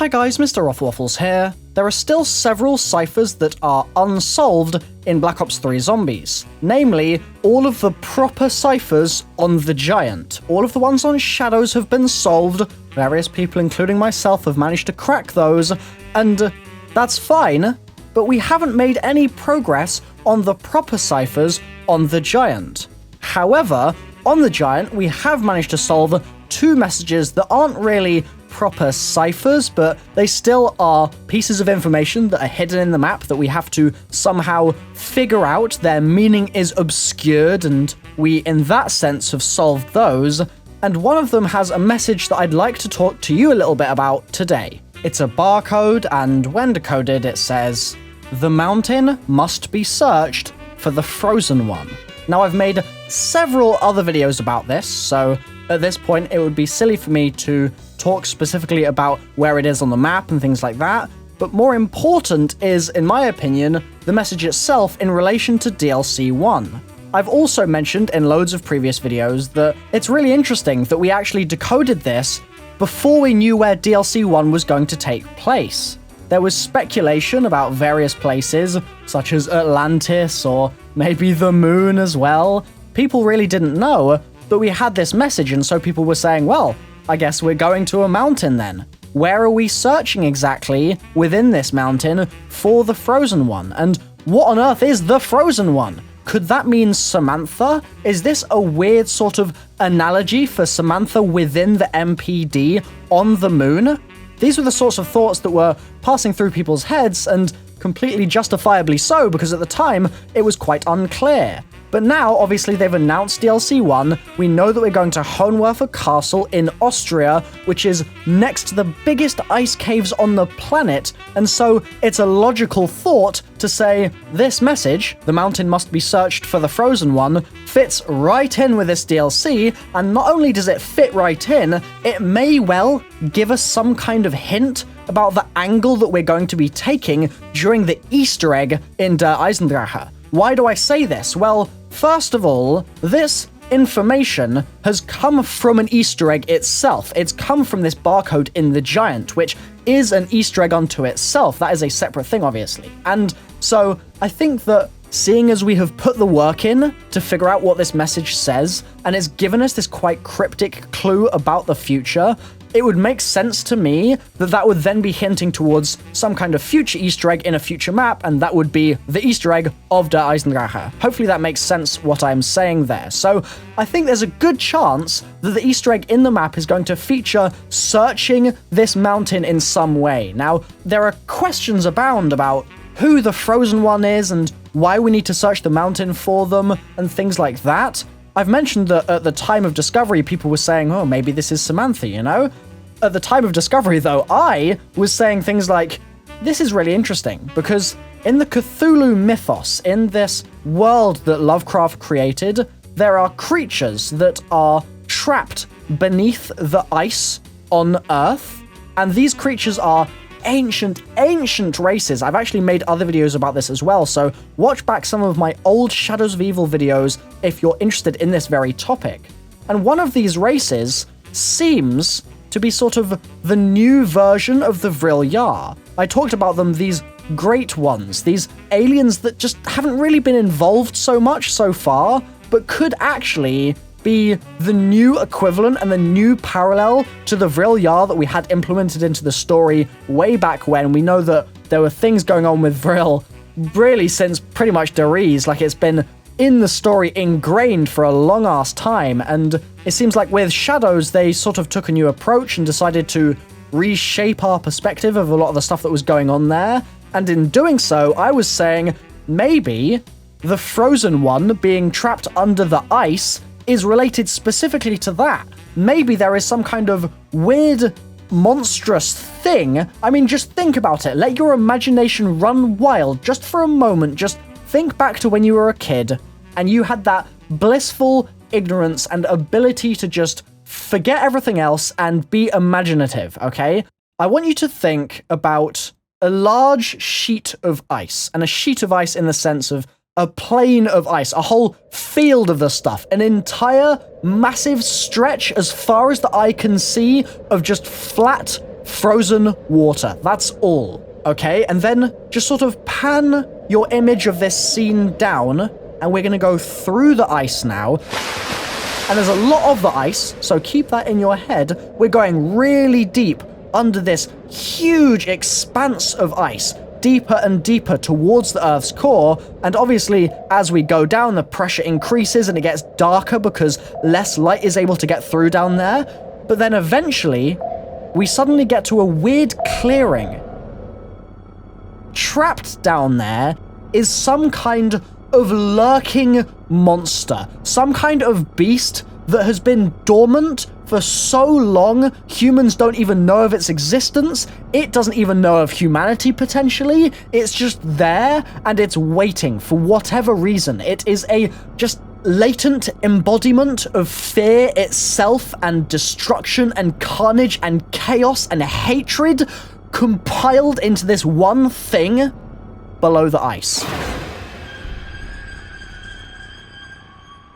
Hi guys, MrRoflWaffles here. There are still several ciphers that are unsolved in Black Ops 3 Zombies. Namely, all of the proper ciphers on the Giant. All of the ones on Shadows have been solved, various people including myself have managed to crack those, and that's fine, but we haven't made any progress on the proper ciphers on the Giant. However, on the Giant we have managed to solve two messages that aren't really proper ciphers, but they still are pieces of information that are hidden in the map that we have to somehow figure out. Their meaning is obscured, and we, in that sense, have solved those. And one of them has a message that I'd like to talk to you a little bit about today. It's a barcode, and when decoded, it says, "The mountain must be searched for the frozen one." Now, I've made several other videos about this, so at this point, it would be silly for me to talk specifically about where it is on the map and things like that, but more important is, in my opinion, the message itself in relation to DLC 1. I've also mentioned in loads of previous videos that it's really interesting that we actually decoded this before we knew where DLC 1 was going to take place. There was speculation about various places, such as Atlantis or maybe the moon as well. People really didn't know, but we had this message, and so people were saying, well, I guess we're going to a mountain then. Where are we searching exactly within this mountain for the frozen one? And what on earth is the frozen one? Could that mean Samantha? Is this a weird sort of analogy for Samantha within the MPD on the moon? These were the sorts of thoughts that were passing through people's heads, and completely justifiably so, because at the time it was quite unclear. But now, obviously, they've announced DLC 1, we know that we're going to Hohenwerfer Castle in Austria, which is next to the biggest ice caves on the planet, and so it's a logical thought to say, this message, "The mountain must be searched for the frozen one," fits right in with this DLC, and not only does it fit right in, it may well give us some kind of hint about the angle that we're going to be taking during the Easter egg in Der EISENDRACHE. Why do I say this? Well, first of all, this information has come from an Easter egg itself. It's come from this barcode in the Giant, which is an Easter egg unto itself. That is a separate thing, obviously. And so I think that seeing as we have put the work in to figure out what this message says, and it's given us this quite cryptic clue about the future, it would make sense to me that that would then be hinting towards some kind of future Easter egg in a future map, and that would be the Easter egg of Der EISENDRACHE. Hopefully that makes sense what I'm saying there. So I think there's a good chance that the Easter egg in the map is going to feature searching this mountain in some way. Now, there are questions abound about who the frozen one is and why we need to search the mountain for them and things like that. I've mentioned that at the time of discovery, people were saying, oh, maybe this is Samantha, you know? At the time of discovery, though, I was saying things like, this is really interesting, because in the Cthulhu mythos, in this world that Lovecraft created, there are creatures that are trapped beneath the ice on Earth, and these creatures are ancient races. I've actually made other videos about this as well, so watch back some of my old Shadows of Evil videos if you're interested in this very topic. And one of these races seems to be sort of the new version of the Vril-Ya. I talked about them, these great ones, these aliens that just haven't really been involved so much so far, but could actually be the new equivalent and the new parallel to the Vril-Ya that we had implemented into the story way back when. We know that there were things going on with Vril really since pretty much Der Eis, like it's been in the story ingrained for a long-ass time, and it seems like with Shadows they sort of took a new approach and decided to reshape our perspective of a lot of the stuff that was going on there, and in doing so, I was saying maybe the frozen one being trapped under the ice is related specifically to that. Maybe there is some kind of weird, monstrous thing. I mean, just think about it. Let your imagination run wild just for a moment. Just think back to when you were a kid and you had that blissful ignorance and ability to just forget everything else and be imaginative, okay? I want you to think about a large sheet of ice, and a sheet of ice in the sense of a plane of ice, a whole field of the stuff, an entire massive stretch as far as the eye can see of just flat frozen water. That's all, okay? And then just sort of pan your image of this scene down, and we're gonna go through the ice now. And there's a lot of the ice, so keep that in your head. We're going really deep under this huge expanse of ice, deeper and deeper towards the Earth's core, and obviously as we go down the pressure increases and it gets darker because less light is able to get through down there, but then eventually we suddenly get to a weird clearing. Trapped down there is some kind of lurking monster, some kind of beast that has been dormant for so long, humans don't even know of its existence, it doesn't even know of humanity potentially, it's just there, and it's waiting for whatever reason. It is a just latent embodiment of fear itself, and destruction, and carnage, and chaos, and hatred, compiled into this one thing below the ice.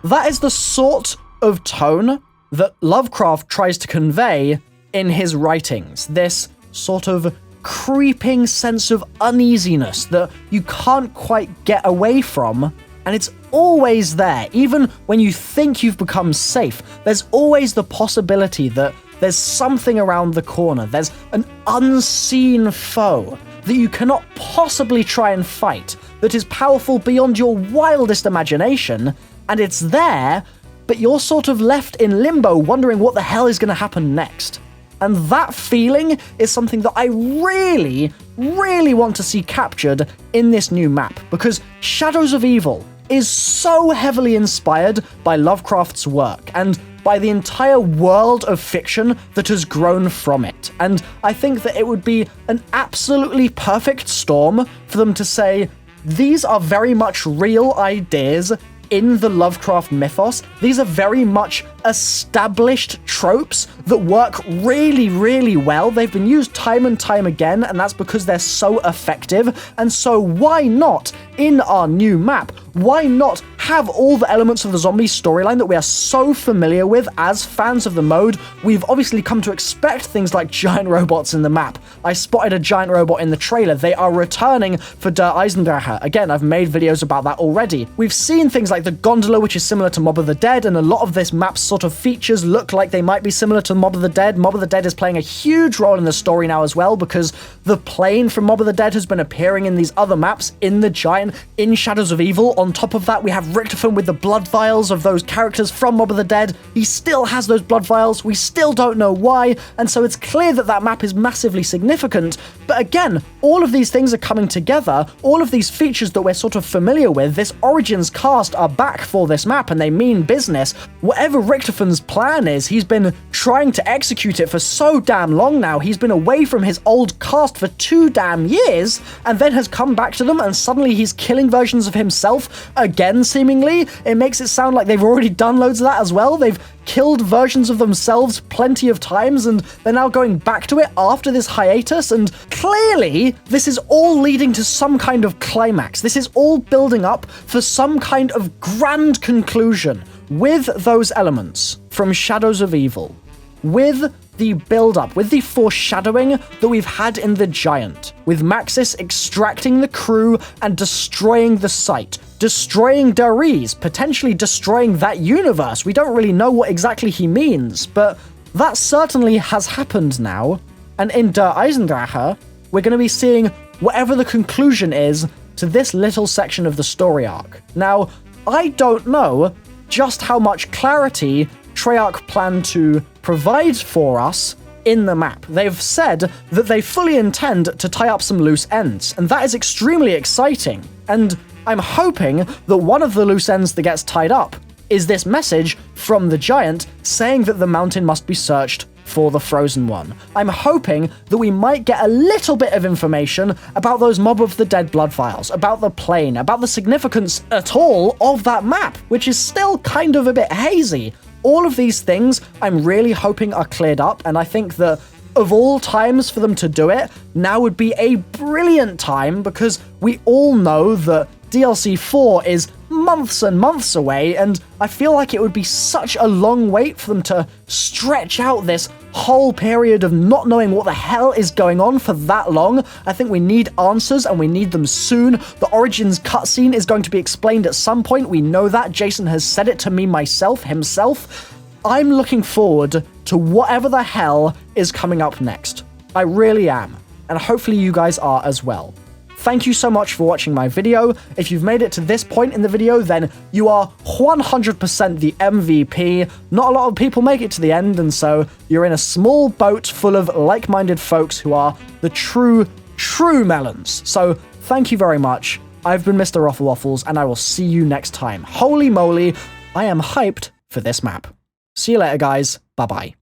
That is the sort of tone that Lovecraft tries to convey in his writings. This sort of creeping sense of uneasiness that you can't quite get away from, and it's always there. Even when you think you've become safe, there's always the possibility that there's something around the corner. There's an unseen foe that you cannot possibly try and fight, that is powerful beyond your wildest imagination, and it's there, but you're sort of left in limbo wondering what the hell is going to happen next. And that feeling is something that I really, really want to see captured in this new map, because Shadows of Evil is so heavily inspired by Lovecraft's work, and by the entire world of fiction that has grown from it. And I think that it would be an absolutely perfect storm for them to say, these are very much real ideas in the Lovecraft mythos. These are very much established tropes that work really, really well. They've been used time and time again, and that's because they're so effective. And so why not, in our new map, why not have all the elements of the zombie storyline that we are so familiar with as fans of the mode? We've obviously come to expect things like giant robots in the map. I spotted a giant robot in the trailer. They are returning for Der EISENDRACHE. Again, I've made videos about that already. We've seen things like the gondola, which is similar to Mob of the Dead, and a lot of this map's sort of features look like they might be similar to Mob of the Dead. Mob of the Dead is playing a huge role in the story now as well, because the plane from Mob of the Dead has been appearing in these other maps, in the giant, in Shadows of Evil. On top of that, we have Richtofen with the blood vials of those characters from Mob of the Dead. He still has those blood vials. We still don't know why, and so it's clear that that map is massively significant. But again, all of these things are coming together. All of these features that we're sort of familiar with, this Origins cast, are back for this map, and they mean business. Whatever Richtofen's plan is, he's been trying to execute it for so damn long now. He's been away from his old cast for 2 damn years, and then has come back to them, and suddenly he's killing versions of himself again, seemingly. It makes it sound like they've already done loads of that as well. They've killed versions of themselves plenty of times, and they're now going back to it after this hiatus, and clearly this is all leading to some kind of climax. This is all building up for some kind of grand conclusion with those elements from Shadows of Evil, with the build-up, with the foreshadowing that we've had in The Giant, with Maxis extracting the crew and destroying the site, destroying Dariz, potentially destroying that universe. We don't really know what exactly he means, but that certainly has happened now. And in Der EISENDRACHE, we're going to be seeing whatever the conclusion is to this little section of the story arc. Now, I don't know just how much clarity Treyarch plan to provide for us in the map. They've said that they fully intend to tie up some loose ends, and that is extremely exciting. And I'm hoping that one of the loose ends that gets tied up is this message from the Giant saying that the mountain must be searched for the Frozen One. I'm hoping that we might get a little bit of information about those Mob of the Dead blood vials, about the plane, about the significance at all of that map, which is still kind of a bit hazy. All of these things I'm really hoping are cleared up, and I think that of all times for them to do it, now would be a brilliant time, because we all know that DLC 4 is months and months away, and I feel like it would be such a long wait for them to stretch out this whole period of not knowing what the hell is going on for that long. I think we need answers, and we need them soon. The Origins cutscene is going to be explained at some point. We know that. Jason has said it to me himself. I'm looking forward to whatever the hell is coming up next. I really am. And hopefully you guys are as well. Thank you so much for watching my video. If you've made it to this point in the video, then you are 100% the MVP. Not a lot of people make it to the end, and so you're in a small boat full of like-minded folks who are the true melons. So thank you very much. I've been MrRoflWaffles, and I will see you next time. Holy moly, I am hyped for this map. See you later, guys. Bye-bye.